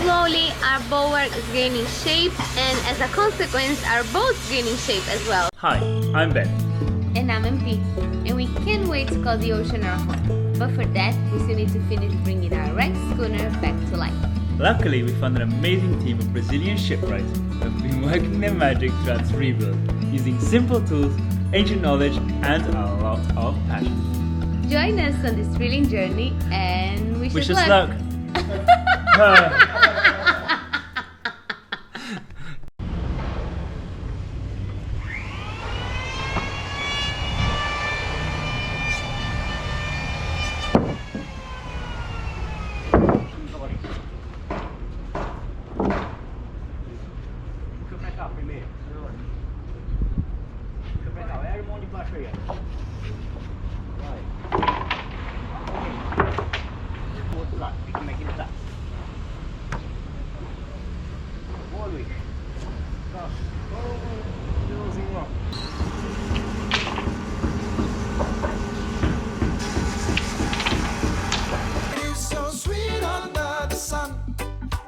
Slowly our bulwark is gaining shape, and as a consequence our boat's gaining shape as well. Hi, I'm Ben. And I'm MP, and we can't wait to call the ocean our home. But for that, we still need to finish bringing our wrecked schooner back to life. Luckily, we found an amazing team of Brazilian shipwrights who have been working their magic throughout its rebuild, using simple tools, ancient knowledge, and a lot of passion. Join us on this thrilling journey, and wish us luck!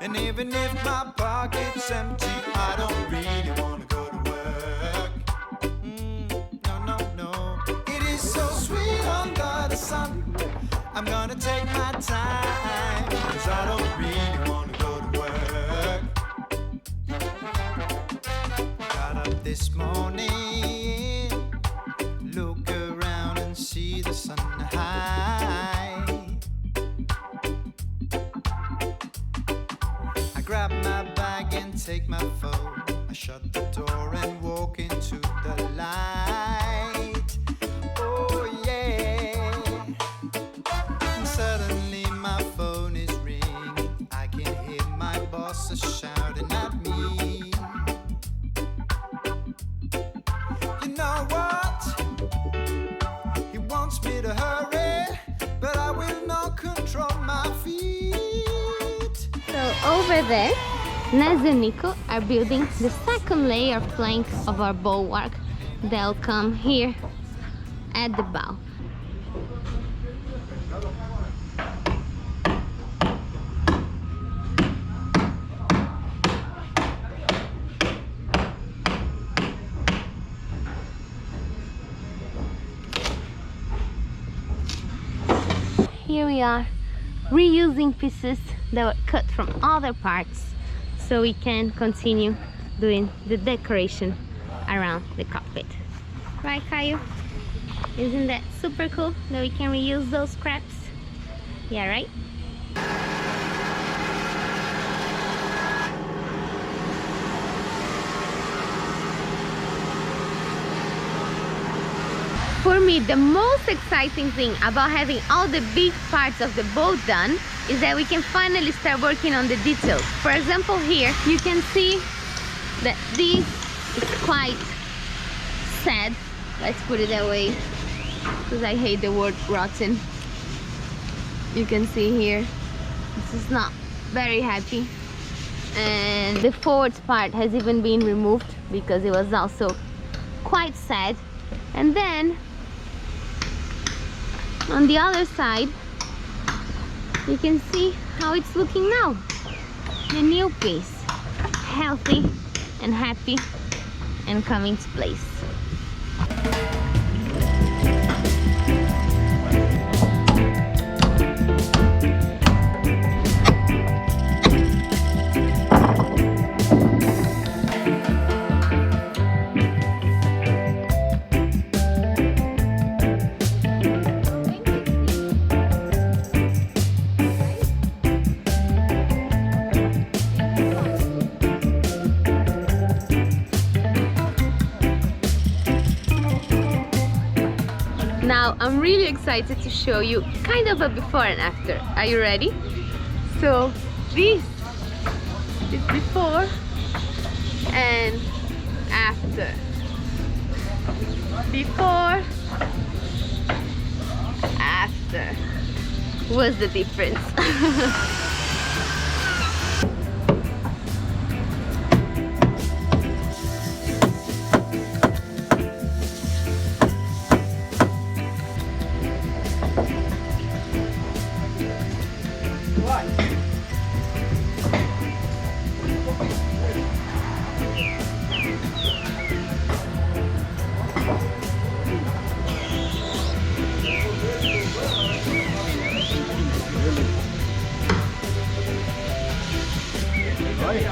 And even if my pocket's empty, I don't really want to go to work. No, no, no. It is so sweet under the sun. I'm gonna take my time, 'cause I don't really want to go to work. Got up this morning, look around and see the sun high. Grab my bag and take my phone. I shut the door and walk into the light. Oh yeah. And suddenly my phone is ringing. I can hear my boss shouting at me. You know what? He wants me to hurry, but I will not control my feet. So over there, Naz and Nico are building the second layer plank of our bulwark. They'll come here at the bow. Here we are, reusing pieces that were cut from other parts so we can continue doing the decoration around the cockpit. Right, Caio? Isn't that super cool that we can reuse those scraps? Yeah, right? For me, the most exciting thing about having all the big parts of the boat done is that we can finally start working on the details. For example, here you can see that this is quite sad, let's put it that way, because I hate the word rotten. You can see here this is not very happy, and the forward part has even been removed because it was also quite sad. And then on the other side you can see how it's looking now. The new piece, healthy and happy and coming to place. Now I'm really excited to show you kind of a before and after. Are you ready? So this is before and after. Before, after. What's the difference? Vai em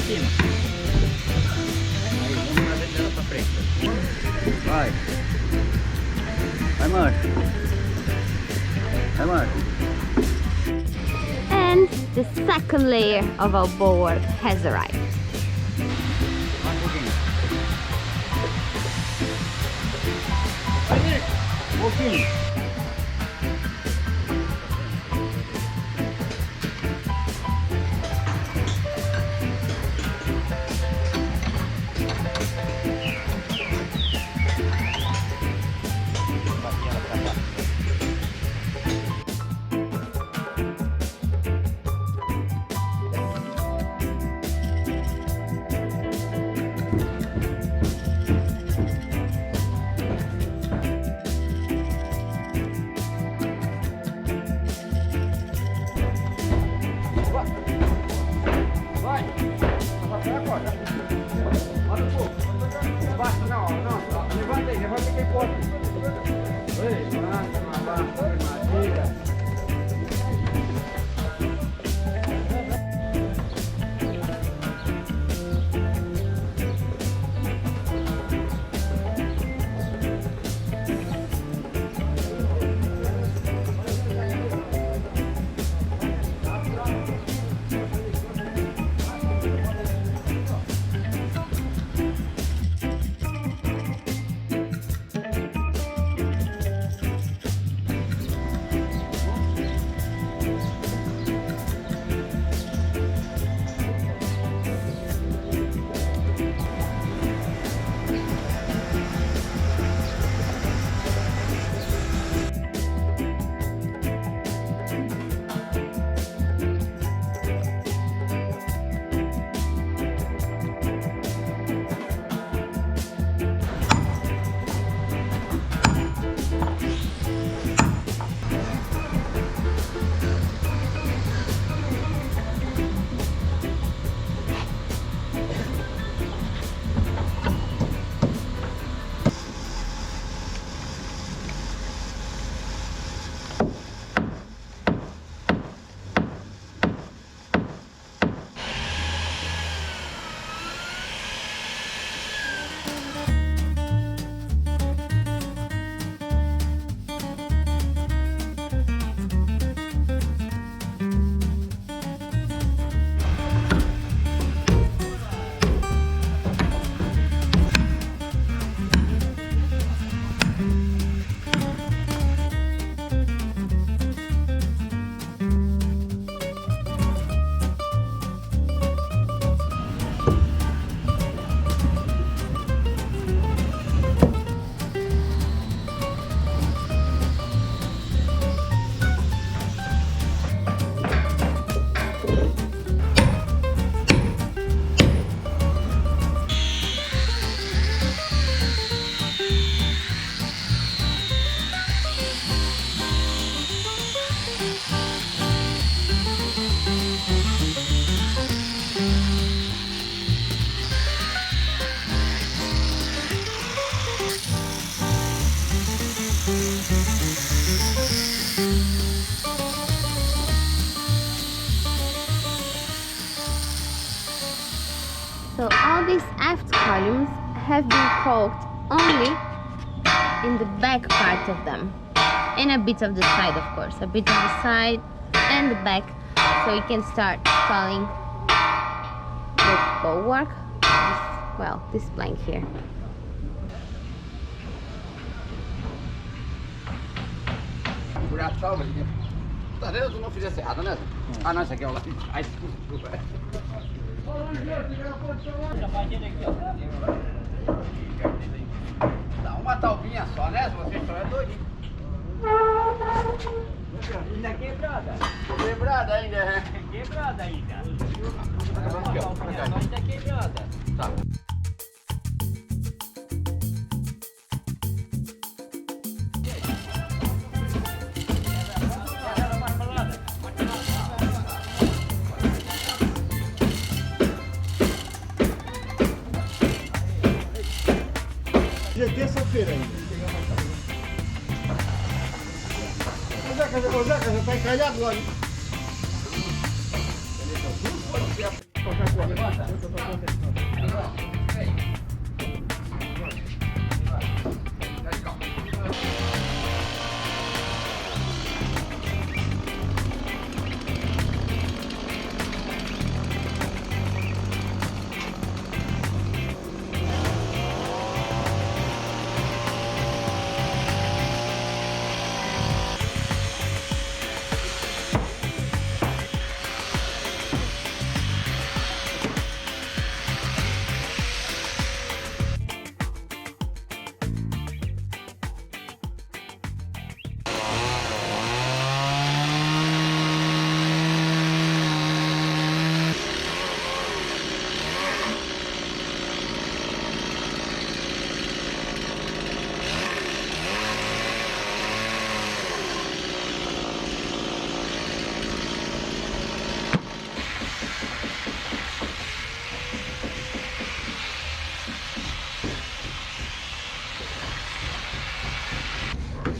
cima. Aí, vamos trazer ela pra frente. Vai. Vai, Marco. Vai, Marco. And the second layer of our bulwark has arrived. Vai um pouquinho. Vai, Nick. Um pouquinho. So all these aft columns have been caulked only in the back part of them, and a bit of the side, of course, a bit of the side and the back, so we can start installing the bulwark, this plank here. Talvez eu não fizesse errado, né? Ah, não, esse aqui é o lado de trás. Desculpa. Dá uma talvinha só, né? Se você só é doidinho. Ainda é quebrada. Quebrada ainda, é? Quebrada ainda. Ainda é quebrada. Tá. Dia terça-feira ainda. Ô Zeca, já tá encalhado lá.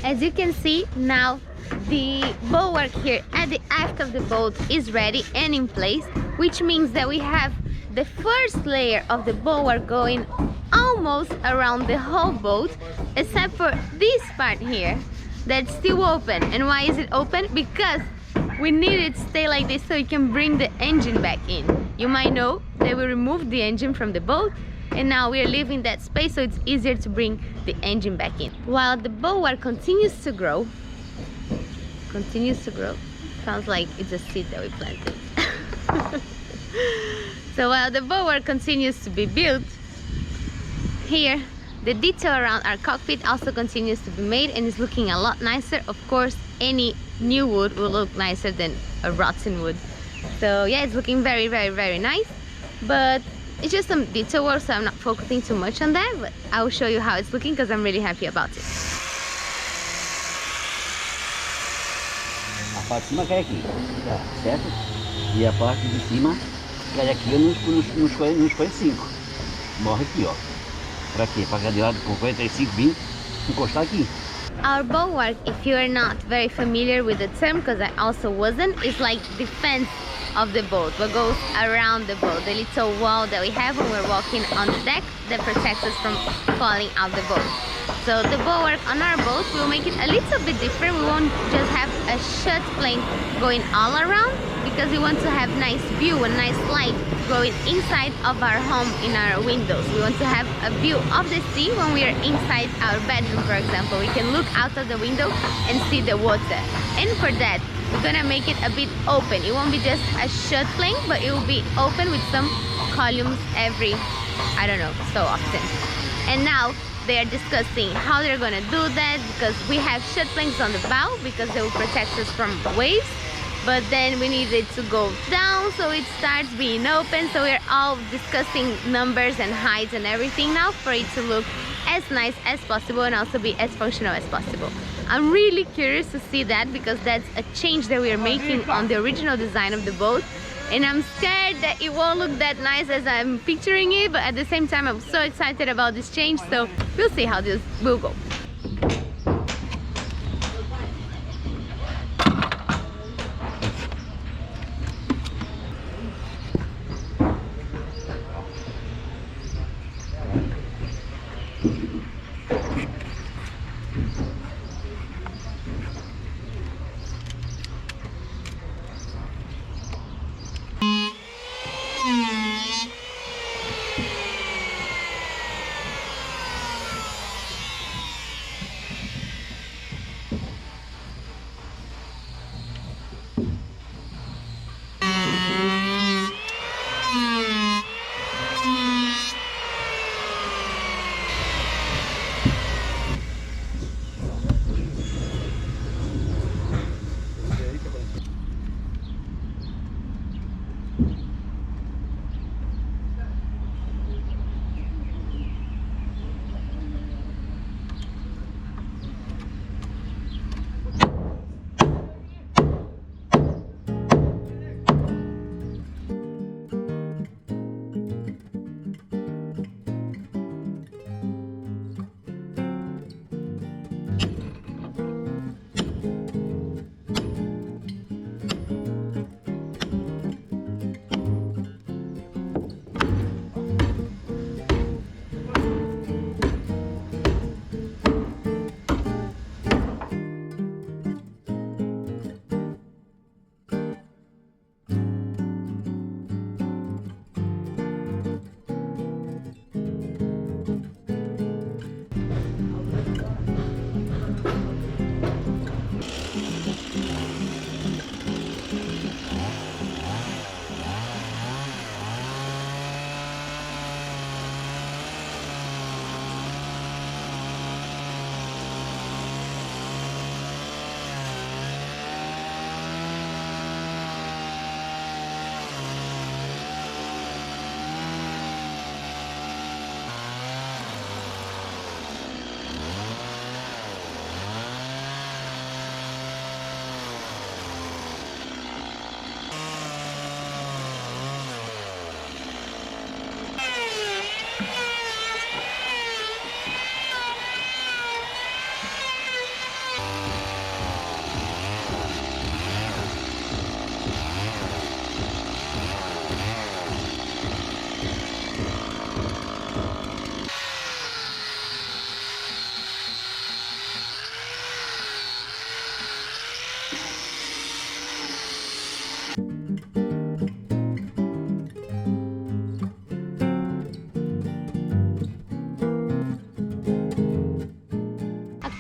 As you can see now, the bulwark here at the aft of the boat is ready and in place, which means that we have the first layer of the bulwark going almost around the whole boat, except for this part here that's still open. And why is it open? Because we need it to stay like this so we can bring the engine back in. You might know that we removed the engine from the boat, and now we are leaving that space so it's easier to bring the engine back in. While the bulwark continues to grow, sounds like it's a seed that we planted. So while the bulwark continues to be built, here the detail around our cockpit also continues to be made and is looking a lot nicer. Of course, any new wood will look nicer than a rotten wood. So yeah, it's looking very, very, very nice. But it's just some detail work, so I'm not focusing too much on that, but I will show you how it's looking because I'm really happy about it. A parte de cima cai aqui, tá certo? E a parte de cima cai aqui nos 45. Morre aqui, ó. Pra quê? Pra cadear com 45 vir encostar aqui. Our bulwark, if you are not very familiar with the term, because I also wasn't, is like the fence of the boat, what goes around the boat, the little wall that we have when we're walking on the deck that protects us from falling out the boat. So the bulwark on our boat will make it a little bit different. We won't just have a shut plane going all around, because we want to have nice view and nice light going inside of our home in our windows. We want to have a view of the sea when we are inside our bedroom, for example. We can look out of the window and see the water. And for that, we're gonna make it a bit open. It won't be just a shut plane, but it will be open with some columns every, I don't know, so often. And now they are discussing how they're gonna do that, because we have shut planes on the bow because they will protect us from waves. But then we need it to go down so it starts being open. So we're all discussing numbers and heights and everything now for it to look as nice as possible and also be as functional as possible. I'm really curious to see that, because that's a change that we are making on the original design of the boat. And I'm scared that it won't look that nice as I'm picturing it, but at the same time I'm so excited about this change, so we'll see how this will go.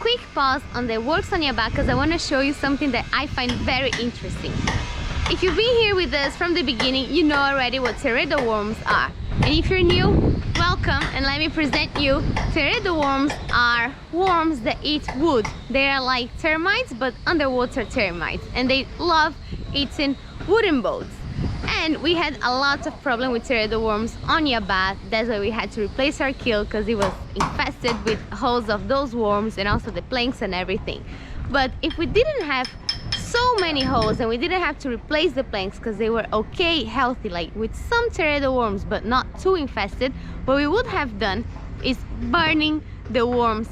quick pause on the works on Yabá because I want to show you something that I find very interesting. If you've been here with us from the beginning, you know already what teredo worms are. And if you're new, welcome, and let me present you. Teredo worms are worms that eat wood. They are like termites, but underwater termites, and they love eating wooden boats. And we had a lot of problem with teredo worms on Yabá. That's why we had to replace our keel because it was infested with holes of those worms and also the planks and everything. But if we didn't have so many holes and we didn't have to replace the planks because they were okay, healthy, like with some teredo worms but not too infested, what we would have done is burning the worms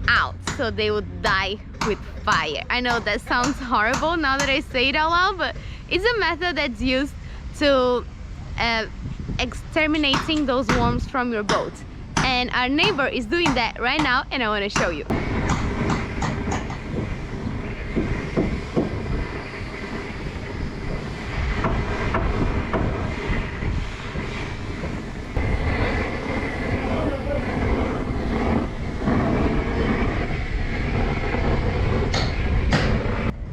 out so they would die with fire. I know that sounds horrible now that I say it out loud, but it's a method that's used to exterminating those worms from your boat. And our neighbor is doing that right now, and I want to show you.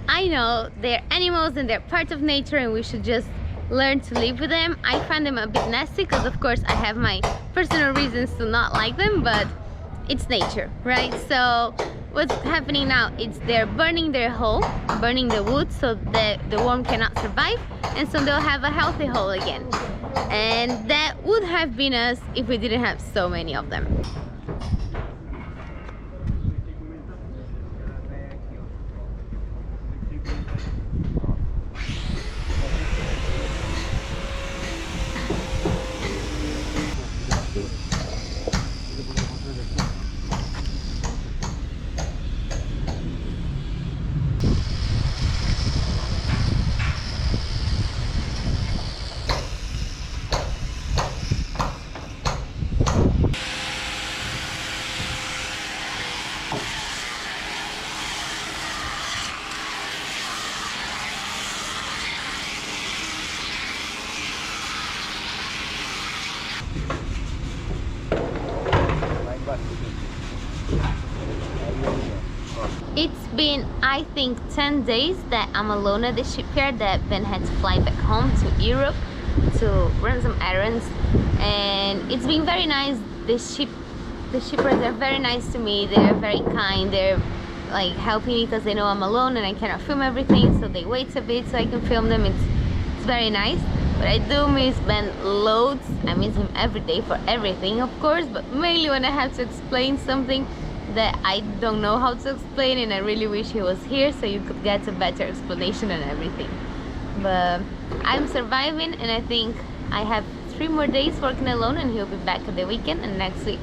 I know they're animals and they're part of nature and we should just learn to live with them. I find them a bit nasty because of course I have my personal reasons to not like them, but it's nature, right? So what's happening now is they're burning their hole, burning the wood so that the worm cannot survive, and so they'll have a healthy hole again. And that would have been us if we didn't have so many of them. It's been, I think, 10 days that I'm alone at the shipyard, that Ben had to fly back home to Europe to run some errands, and it's been very nice. The shipwrights are very nice to me. They're very kind. They're like helping me because they know I'm alone and I cannot film everything, so they wait a bit so I can film them. It's very nice. But I do miss Ben loads. I miss him every day for everything, of course, but mainly when I have to explain something that I don't know how to explain, and I really wish he was here so you could get a better explanation on everything. But I'm surviving, and I think I have 3 more days working alone, and he'll be back at the weekend, and next week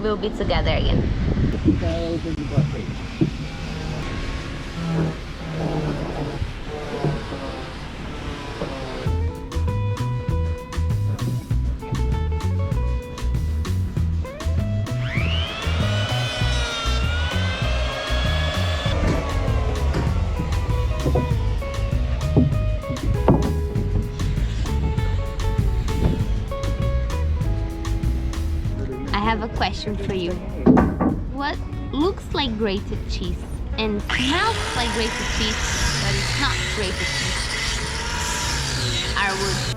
we'll be together again. I have a question for you. What looks like grated cheese and smells like grated cheese, but it's not grated cheese? Our wood.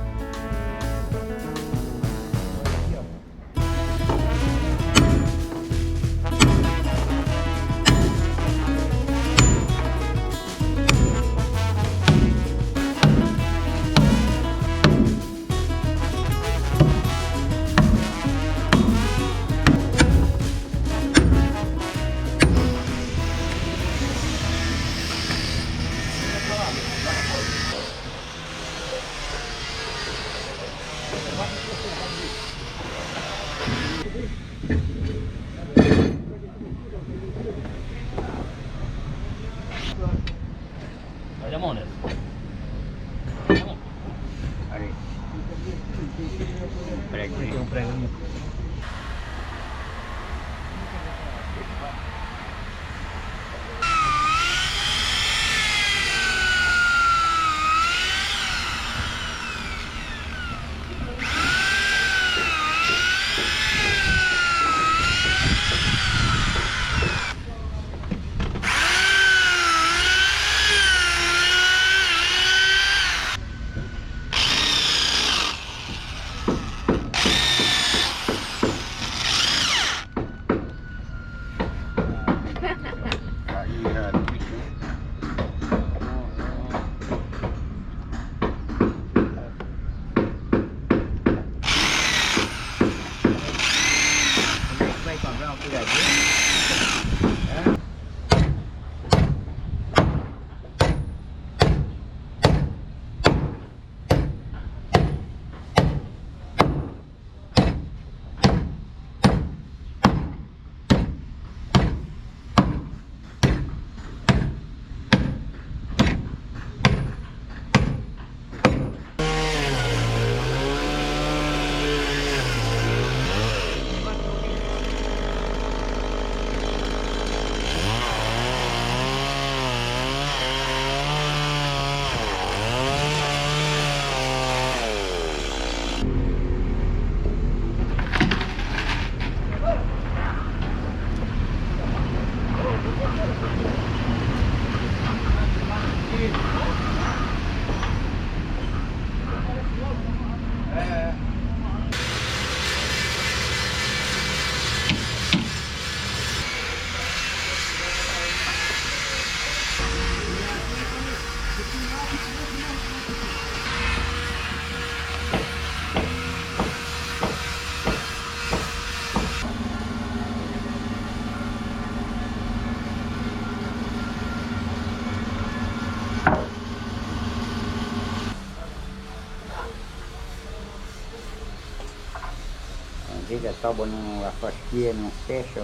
tábua a fasquia não fecha,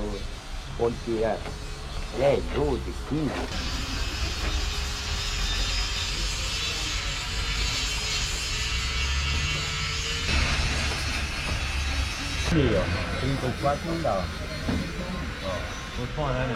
pode tirar 10, 12, 15. Aqui, ó, 34 não dá. Ó, vou fora, né?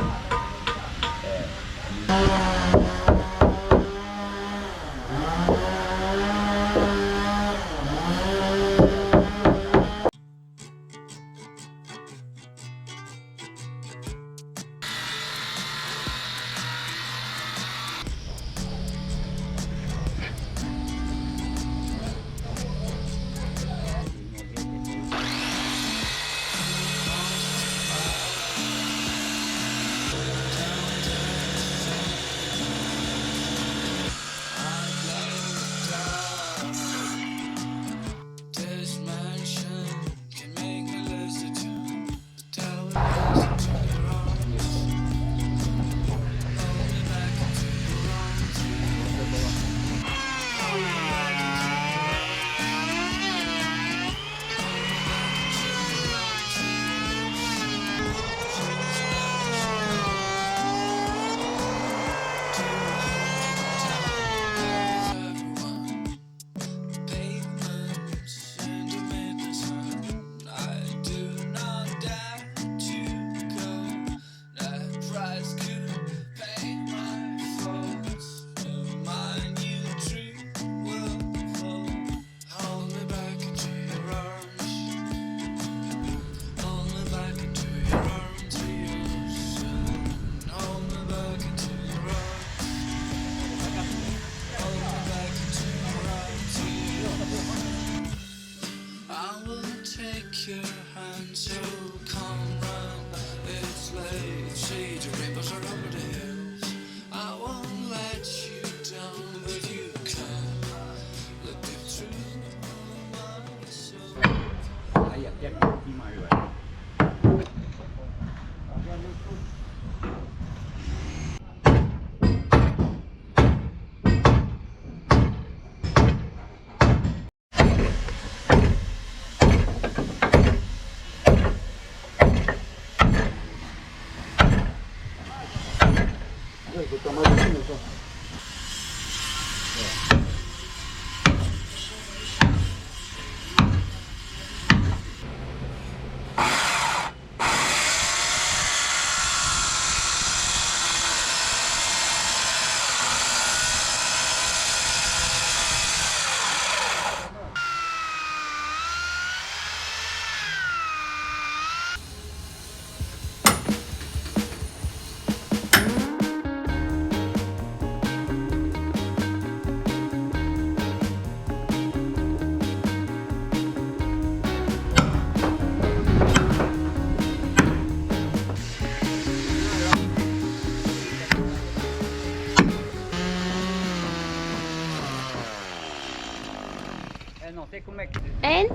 And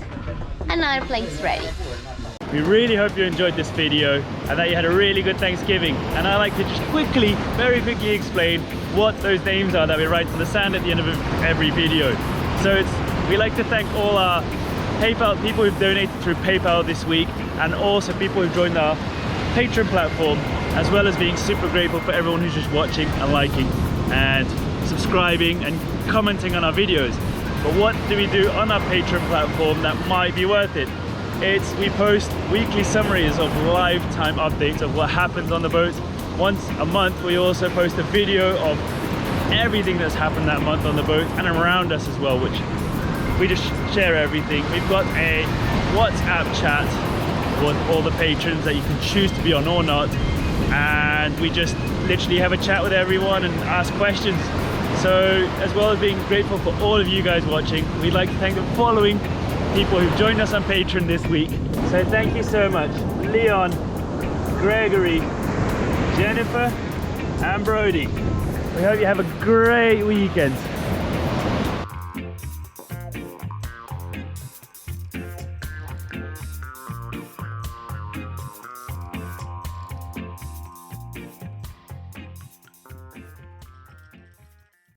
another plane's ready. We really hope you enjoyed this video and that you had a really good Thanksgiving. And I'd like to just very quickly explain what those names are that we write on the sand at the end of every video. So we like to thank all our PayPal people who've donated through PayPal this week, and also people who've joined our Patron platform, as well as being super grateful for everyone who's just watching and liking and subscribing and commenting on our videos. But what do we do on our Patron platform that might be worth it? We post weekly summaries of lifetime updates of what happens on the boat. Once a month we also post a video of everything that's happened that month on the boat and around us as well, which we just share everything. We've got a WhatsApp chat with all the patrons that you can choose to be on or not, and we just literally have a chat with everyone and ask questions. So as well as being grateful for all of you guys watching, we'd like to thank the following people who've joined us on Patreon this week. So thank you so much: Leon, Gregory, Jennifer and Brody. We hope you have a great weekend.